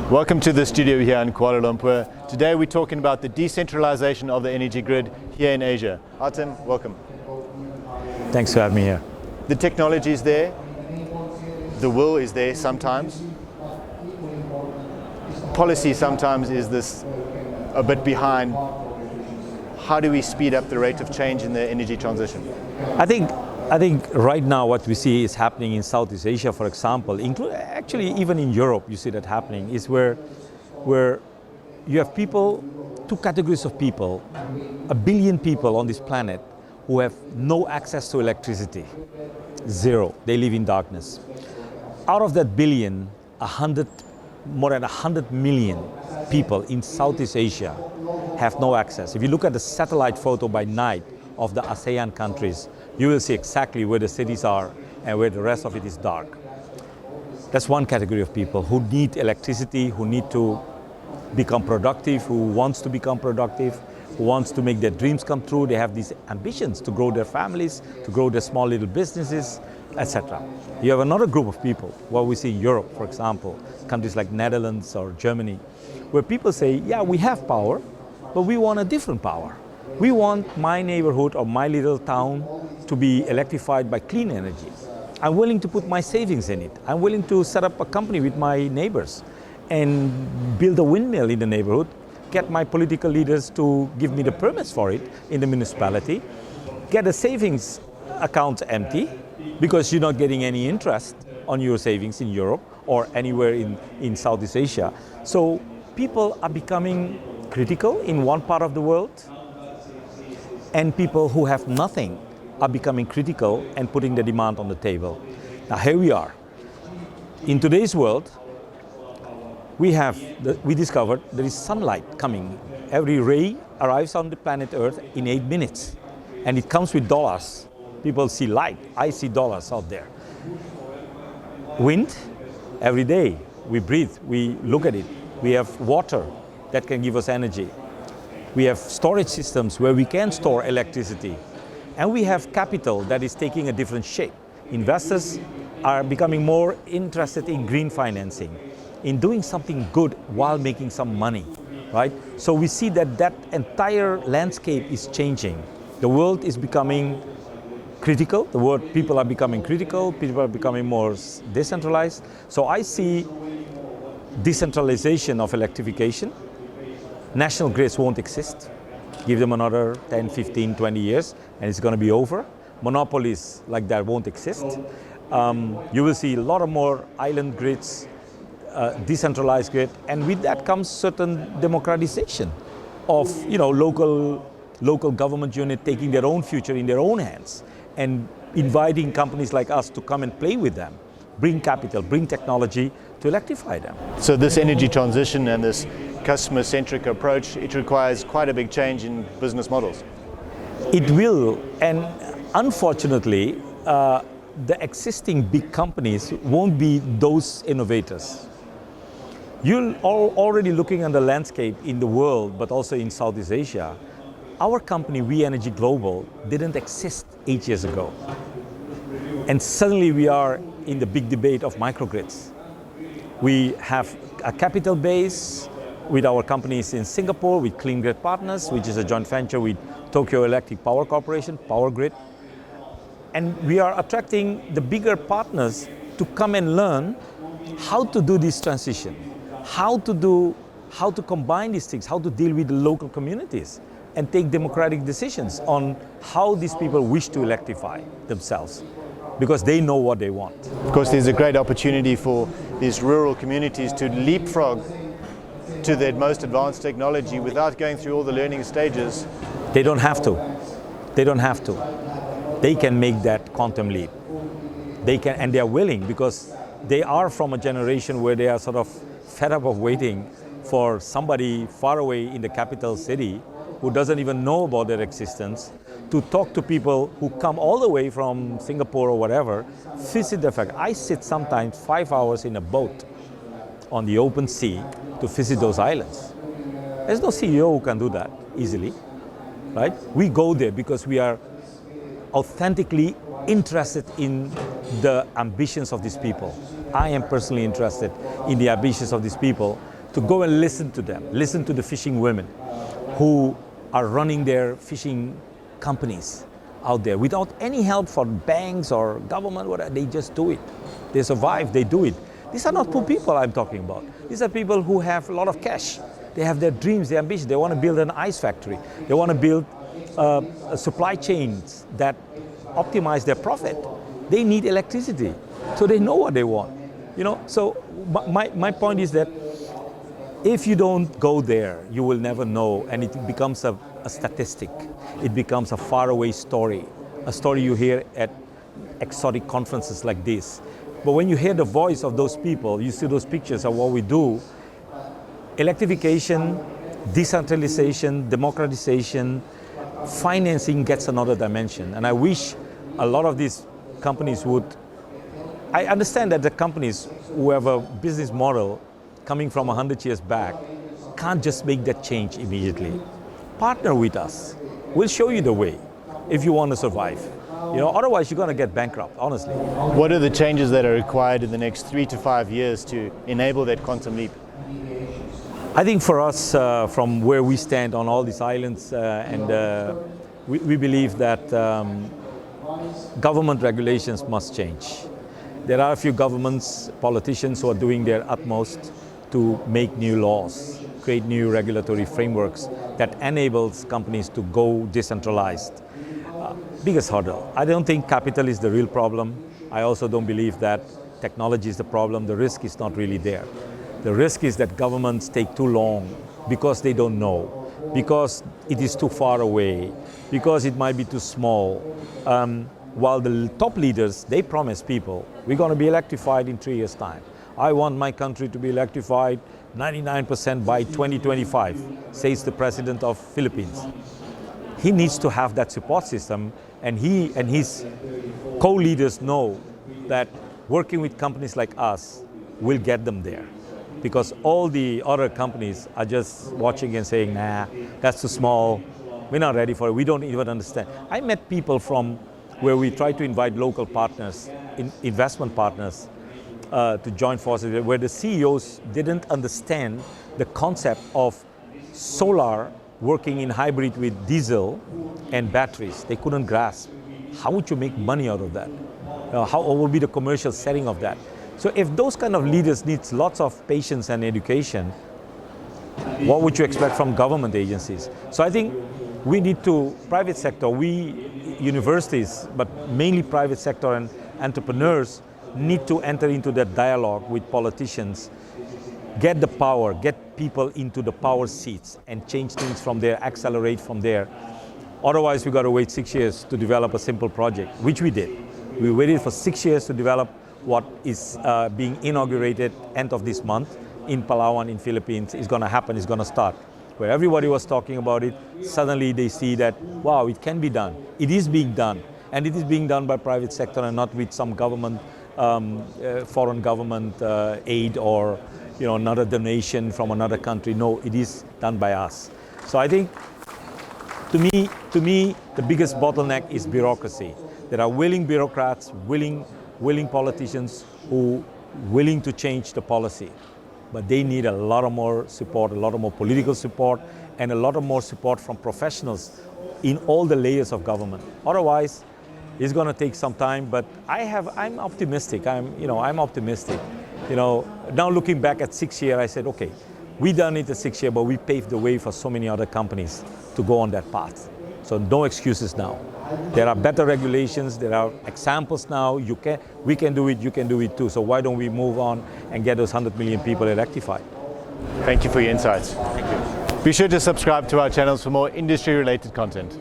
Welcome to the studio here in Kuala Lumpur. Today we're talking about the decentralization of the energy grid here in Asia. Atem, welcome. Thanks for having me here. The technology is there, the will is there sometimes. Policy sometimes is this a bit behind. How do we speed up the rate of change in the energy transition? I think right now what we see is happening in Southeast Asia, for example, actually even in Europe you see that happening, is where you have people, two categories of people, 1 billion people on this planet who have no access to electricity, zero, they live in darkness. Out of that billion, more than 100 million people in Southeast Asia have no access. If you look at the satellite photo by night of the ASEAN countries, you will see exactly where the cities are and where the rest of it is dark. That's one category of people who need electricity, who need to become productive, who wants to become productive, who wants to make their dreams come true. They have these ambitions to grow their families, to grow their small little businesses, etc. You have another group of people, what we see in Europe, for example, countries like Netherlands or Germany, where people say, yeah, we have power, but we want a different power. We want my neighborhood or my little town to be electrified by clean energy. I'm willing to put my savings in it. I'm willing to set up a company with my neighbors and build a windmill in the neighborhood, get my political leaders to give me the permits for it in the municipality, get the savings account empty because you're not getting any interest on your savings in Europe or anywhere in Southeast Asia. So people are becoming critical in one part of the world, and people who have nothing are becoming critical and putting the demand on the table. Now here we are. In today's world, we discovered there is sunlight coming. Every ray arrives on the planet Earth in 8 minutes, and it comes with dollars. People see light, I see dollars out there. Wind, every day, we breathe, we look at it. We have water that can give us energy. We have storage systems where we can store electricity. And we have capital that is taking a different shape. Investors are becoming more interested in green financing, in doing something good while making some money, right? So we see that entire landscape is changing. The world is becoming critical. People are becoming critical. People are becoming more decentralized. So I see decentralization of electrification. National grids won't exist. Give them another 10, 15, 20 years and it's going to be over. Monopolies like that won't exist. You will see a lot of more island grids, decentralized grid, and with that comes certain democratization of local government unit taking their own future in their own hands and inviting companies like us to come and play with them, bring capital, bring technology to electrify them. So this energy transition and this customer-centric approach, it requires quite a big change in business models. It will, and unfortunately, the existing big companies won't be those innovators. You're already looking at the landscape in the world, but also in Southeast Asia. Our company, WEnergy Global, didn't exist 8 years ago. And suddenly we are in the big debate of microgrids. We have a capital base with our companies in Singapore, with Clean Grid Partners, which is a joint venture with Tokyo Electric Power Corporation, Power Grid. And we are attracting the bigger partners to come and learn how to do this transition, how to combine these things, how to deal with the local communities and take democratic decisions on how these people wish to electrify themselves, because they know what they want. Of course, there's a great opportunity for these rural communities to leapfrog to their most advanced technology without going through all the learning stages. They don't have to. They don't have to. They can make that quantum leap. They can, and they are willing, because they are from a generation where they are sort of fed up of waiting for somebody far away in the capital city who doesn't even know about their existence to talk to people who come all the way from Singapore or whatever, visit the fact. I sit sometimes 5 hours in a boat on the open sea to visit those islands. There's no CEO who can do that easily, right? We go there because we are authentically interested in the ambitions of these people. I am personally interested in the ambitions of these people to go and listen to them, listen to the fishing women who are running their fishing companies out there without any help from banks or government, whatever. They just do it. They survive, they do it. These are not poor people I'm talking about. These are people who have a lot of cash. They have their dreams, their ambitions. They want to build an ice factory. They want to build supply chains that optimize their profit. They need electricity, so they know what they want. You know, so my point is that if you don't go there, you will never know, and it becomes a statistic. It becomes a faraway story, a story you hear at exotic conferences like this. But when you hear the voice of those people, you see those pictures of what we do, electrification, decentralization, democratization, financing gets another dimension. And I wish a lot of these companies would, I understand that the companies who have a business model coming from 100 years back can't just make that change immediately. Partner with us. We'll show you the way if you want to survive. You know, otherwise you're going to get bankrupt, honestly. What are the changes that are required in the next 3 to 5 years to enable that quantum leap? I think for us, from where we stand on all these islands, we believe that government regulations must change. There are a few governments, politicians who are doing their utmost to make new laws, create new regulatory frameworks that enables companies to go decentralized. Biggest hurdle. I don't think capital is the real problem. I also don't believe that technology is the problem. The risk is not really there. The risk is that governments take too long because they don't know, because it is too far away, because it might be too small. While the top leaders, they promise people, we're going to be electrified in 3 years' time. I want my country to be electrified 99% by 2025, says the president of Philippines. He needs to have that support system, and he and his co-leaders know that working with companies like us will get them there. Because all the other companies are just watching and saying, nah, that's too small, we're not ready for it, we don't even understand. I met people from where we try to invite local partners, investment partners, to join forces, where the CEOs didn't understand the concept of solar working in hybrid with diesel and batteries. They couldn't grasp. How would you make money out of that? How will be the commercial setting of that? So if those kind of leaders need lots of patience and education, what would you expect from government agencies? So I think we need to, private sector, we, universities, but mainly private sector and entrepreneurs need to enter into that dialogue with politicians, get the power, get people into the power seats and change things from there, accelerate from there. Otherwise, we got to wait 6 years to develop a simple project, which we did. We waited for 6 years to develop what is being inaugurated end of this month in Palawan, in Philippines. Is going to happen, it's going to start. Where everybody was talking about it, suddenly they see that, wow, it can be done. It is being done. And it is being done by private sector and not with some government, foreign government aid or another donation from another country. No, it is done by us. So I think, to me, the biggest bottleneck is bureaucracy. There are willing bureaucrats, willing politicians who willing to change the policy. But they need a lot of more support, a lot of more political support, and a lot of more support from professionals in all the layers of government. Otherwise, it's going to take some time. But I'm optimistic. I'm optimistic. Now looking back at 6 years, I said, okay, we done it at 6 years, but we paved the way for so many other companies to go on that path. So no excuses now. There are better regulations, there are examples now, we can do it, you can do it too. So why don't we move on and get those 100 million people electrified? Thank you for your insights. Thank you. Be sure to subscribe to our channels for more industry-related content.